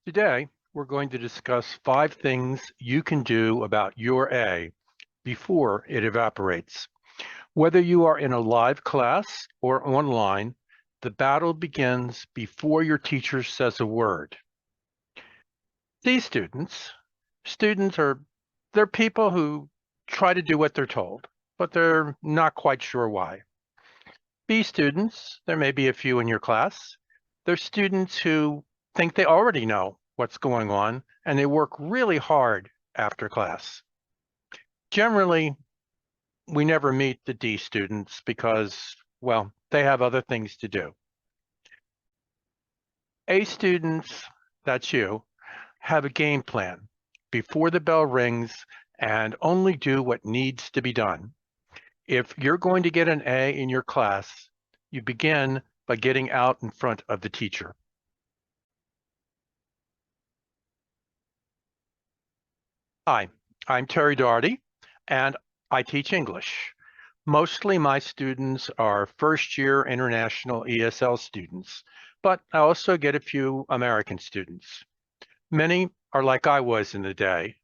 Today, we're going to discuss 5 things you can do about your A before it evaporates. Whether you are in a live class or online, the battle begins before your teacher says a word. These students they're people who try to do what they're told, but they're not quite sure why. B students, there may be a few in your class. They're students who think they already know what's going on and they work really hard after class. Generally, we never meet the D students because, well, they have other things to do. A students, that's you, have a game plan before the bell rings and only do what needs to be done. If you're going to get an A in your class, you begin by getting out in front of the teacher. Hi, I'm Terry Doherty, and I teach English. Mostly my students are first-year international ESL students, but I also get a few American students. Many are like I was in the day,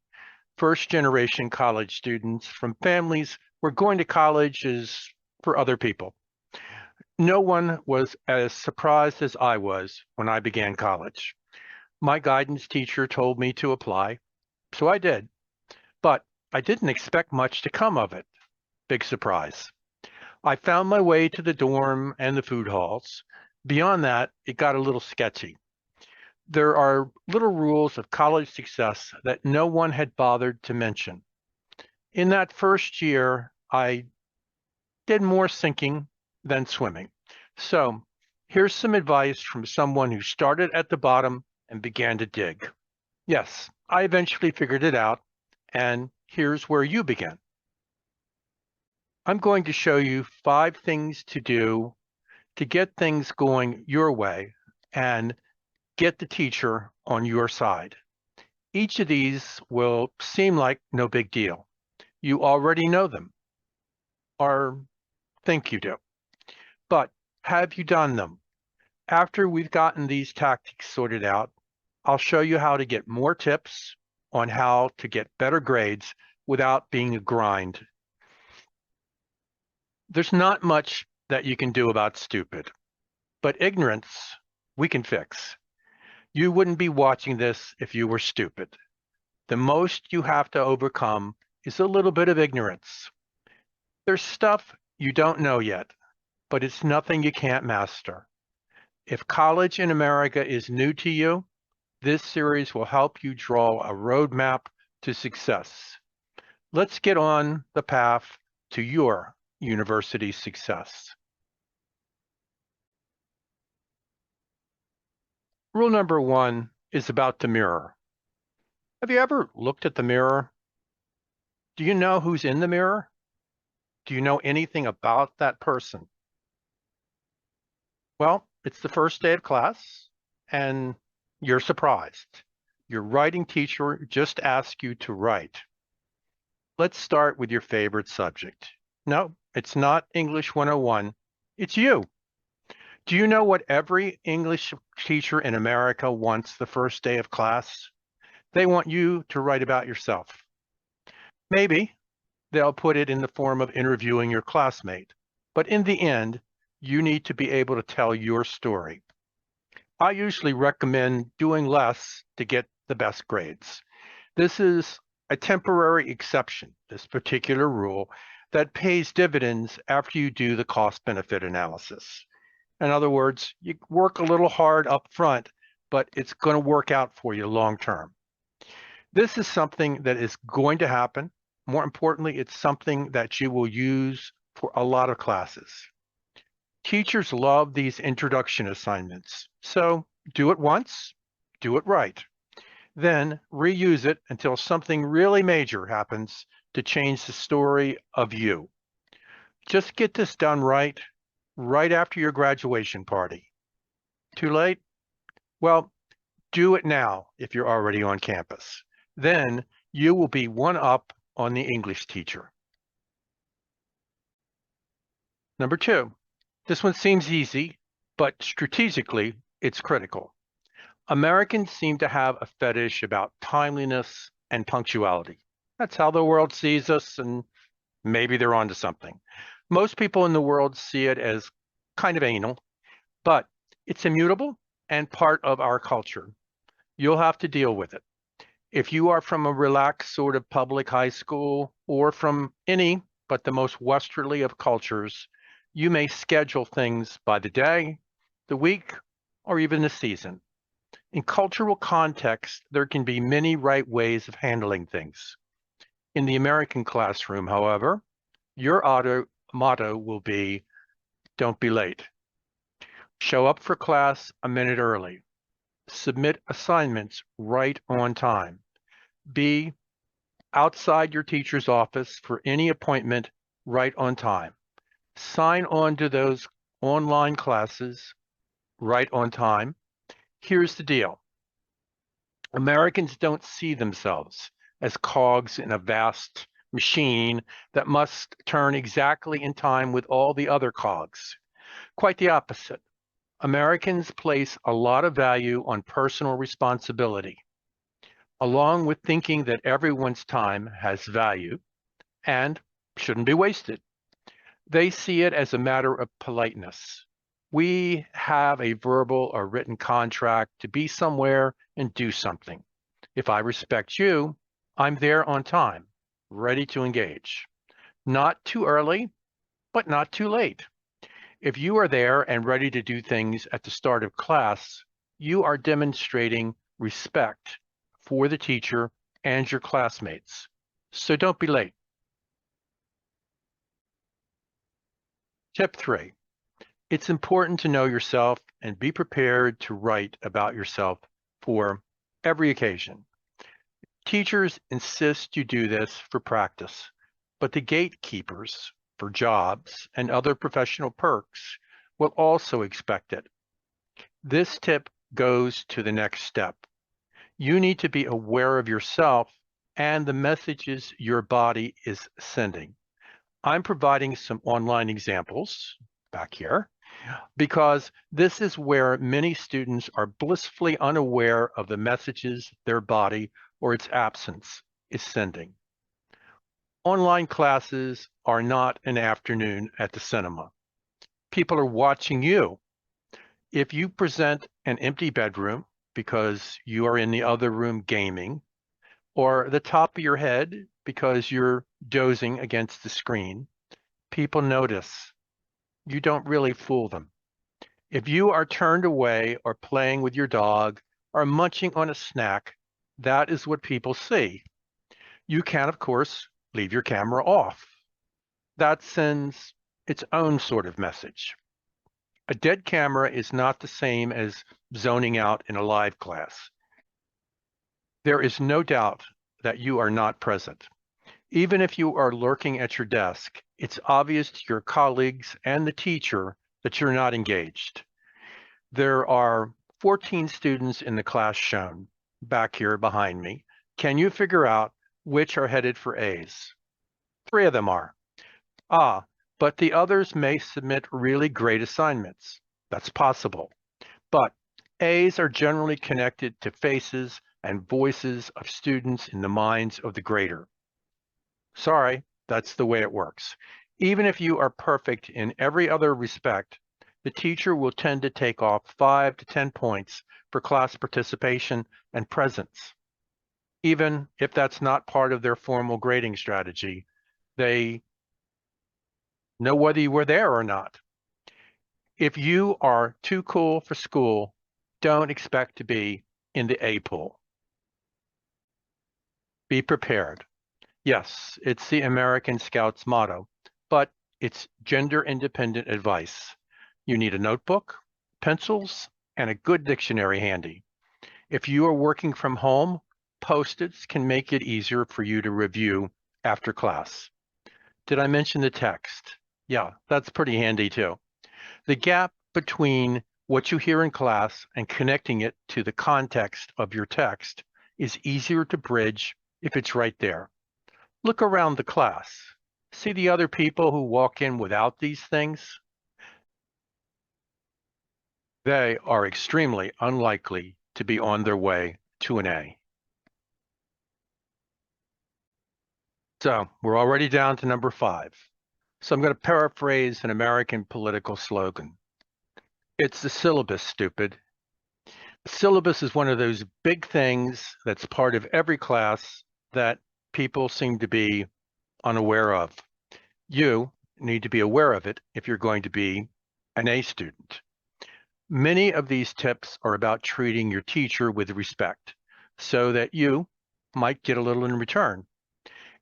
first-generation college students from families where going to college is for other people. No one was as surprised as I was when I began college. My guidance teacher told me to apply, so I did. But I didn't expect much to come of it. Big surprise. I found my way to the dorm and the food halls. Beyond that, it got a little sketchy. There are little rules of college success that no one had bothered to mention. In that first year, I did more sinking than swimming. So here's some advice from someone who started at the bottom and began to dig. Yes, I eventually figured it out, and here's where you begin. I'm going to show you 5 things to do to get things going your way and get the teacher on your side. Each of these will seem like no big deal. You already know them, or think you do. But have you done them? After we've gotten these tactics sorted out, I'll show you how to get more tips on how to get better grades without being a grind. There's not much that you can do about stupid, but ignorance we can fix. You wouldn't be watching this if you were stupid. The most you have to overcome is a little bit of ignorance. There's stuff you don't know yet, but it's nothing you can't master. If college in America is new to you, this series will help you draw a roadmap to success. Let's get on the path to your university success. Rule number 1 is about the mirror. Have you ever looked at the mirror? Do you know who's in the mirror? Do you know anything about that person? Well, it's the first day of class, and you're surprised. Your writing teacher just asked you to write. Let's start with your favorite subject. No, it's not English 101. It's you. Do you know what every English teacher in America wants the first day of class? They want you to write about yourself. Maybe they'll put it in the form of interviewing your classmate, but in the end, you need to be able to tell your story. I usually recommend doing less to get the best grades. This is a temporary exception, this particular rule, that pays dividends after you do the cost-benefit analysis. In other words, you work a little hard up front, but it's going to work out for you long term. This is something that is going to happen. More importantly, it's something that you will use for a lot of classes. Teachers love these introduction assignments, so do it once, do it right. Then reuse it until something really major happens to change the story of you. Just get this done right after your graduation party. Too late? Well, do it now if you're already on campus. Then you will be one up on the English teacher. Number 2, this one seems easy, but strategically, it's critical. Americans seem to have a fetish about timeliness and punctuality. That's how the world sees us, and maybe they're onto something. Most people in the world see it as kind of anal, but it's immutable and part of our culture. You'll have to deal with it. If you are from a relaxed sort of public high school or from any but the most westerly of cultures, you may schedule things by the day, the week, or even the season. In cultural context, there can be many right ways of handling things. In the American classroom, however, your motto will be, don't be late. Show up for class a minute early. Submit assignments right on time. Be outside your teacher's office for any appointment right on time. Sign on to those online classes right on time. Here's the deal. Americans don't see themselves as cogs in a vast machine that must turn exactly in time with all the other cogs. Quite the opposite. Americans place a lot of value on personal responsibility, along with thinking that everyone's time has value and shouldn't be wasted. They see it as a matter of politeness. We have a verbal or written contract to be somewhere and do something. If I respect you, I'm there on time, ready to engage. Not too early, but not too late. If you are there and ready to do things at the start of class, you are demonstrating respect for the teacher and your classmates. So don't be late. Tip 3. It's important to know yourself and be prepared to write about yourself for every occasion. Teachers insist you do this for practice, but the gatekeepers for jobs and other professional perks will also expect it. This tip goes to the next step. You need to be aware of yourself and the messages your body is sending. I'm providing some online examples back here because this is where many students are blissfully unaware of the messages their body or its absence is sending. Online classes are not an afternoon at the cinema. People are watching you. If you present an empty bedroom because you are in the other room gaming, or the top of your head because you're dozing against the screen, people notice. You don't really fool them. If you are turned away or playing with your dog or munching on a snack, that is what people see. You can, of course, leave your camera off. That sends its own sort of message. A dead camera is not the same as zoning out in a live class. There is no doubt that you are not present. Even if you are lurking at your desk, it's obvious to your colleagues and the teacher that you're not engaged. There are 14 students in the class shown back here behind me. Can you figure out which are headed for A's? 3 of them are. But the others may submit really great assignments. That's possible. But A's are generally connected to faces and voices of students in the minds of the grader. Sorry, that's the way it works. Even if you are perfect in every other respect, the teacher will tend to take off 5 to 10 points for class participation and presence. Even if that's not part of their formal grading strategy, they know whether you were there or not. If you are too cool for school, don't expect to be in the A pool. Be prepared. Yes, it's the American Scouts motto, but it's gender-independent advice. You need a notebook, pencils, and a good dictionary handy. If you are working from home, Post-its can make it easier for you to review after class. Did I mention the text? Yeah, that's pretty handy too. The gap between what you hear in class and connecting it to the context of your text is easier to bridge if it's right there. Look around the class. See the other people who walk in without these things? They are extremely unlikely to be on their way to an A. So we're already down to number 5. So I'm going to paraphrase an American political slogan. It's the syllabus, stupid. The syllabus is one of those big things that's part of every class that people seem to be unaware of. You need to be aware of it if you're going to be an A student. Many of these tips are about treating your teacher with respect so that you might get a little in return.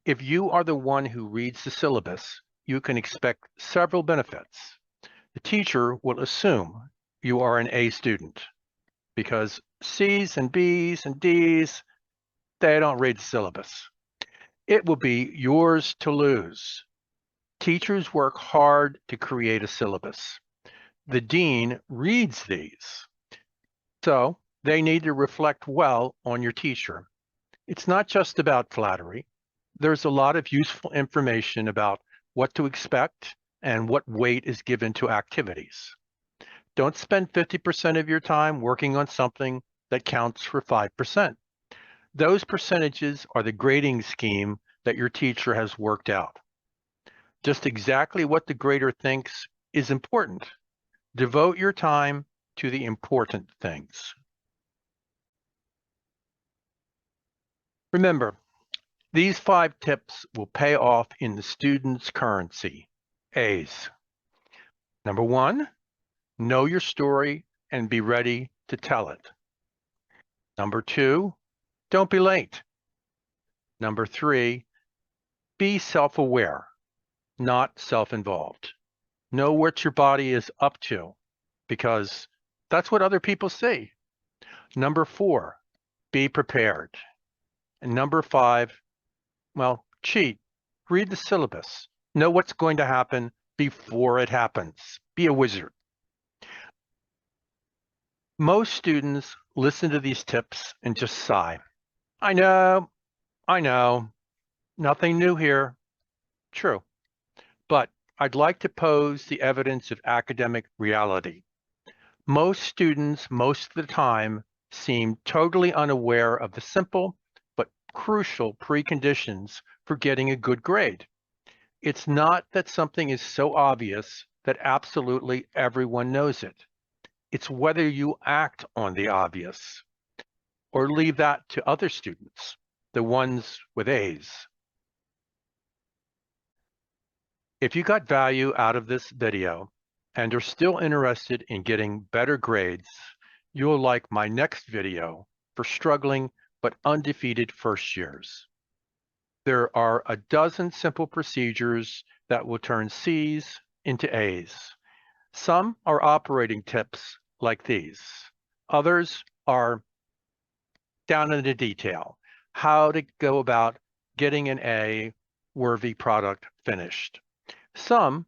If you are the one who reads the syllabus, you can expect several benefits. The teacher will assume you are an A student because C's and B's and D's, they don't read the syllabus. It will be yours to lose. Teachers work hard to create a syllabus. The dean reads these, so they need to reflect well on your teacher. It's not just about flattery. There's a lot of useful information about what to expect and what weight is given to activities. Don't spend 50% of your time working on something that counts for 5%. Those percentages are the grading scheme that your teacher has worked out. Just exactly what the grader thinks is important. Devote your time to the important things. Remember, these 5 tips will pay off in the student's currency, A's. Number 1, know your story and be ready to tell it. Number 2, don't be late. Number 3, be self-aware, not self-involved. Know what your body is up to because that's what other people see. Number 4, be prepared. And number 5, well, cheat. Read the syllabus. Know what's going to happen before it happens. Be a wizard. Most students listen to these tips and just sigh. I know, nothing new here. True. But I'd like to pose the evidence of academic reality. Most students, most of the time, seem totally unaware of the simple but crucial preconditions for getting a good grade. It's not that something is so obvious that absolutely everyone knows it. It's whether you act on the obvious or leave that to other students, the ones with A's. If you got value out of this video and are still interested in getting better grades, you'll like my next video for struggling but undefeated first years. There are a dozen simple procedures that will turn C's into A's. Some are operating tips like these. Others are down in the detail, how to go about getting an A-worthy product finished. Some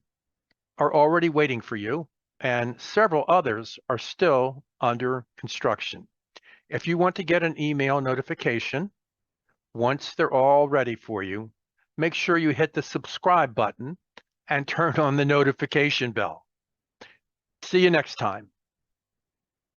are already waiting for you, and several others are still under construction. If you want to get an email notification, once they're all ready for you, make sure you hit the subscribe button and turn on the notification bell. See you next time.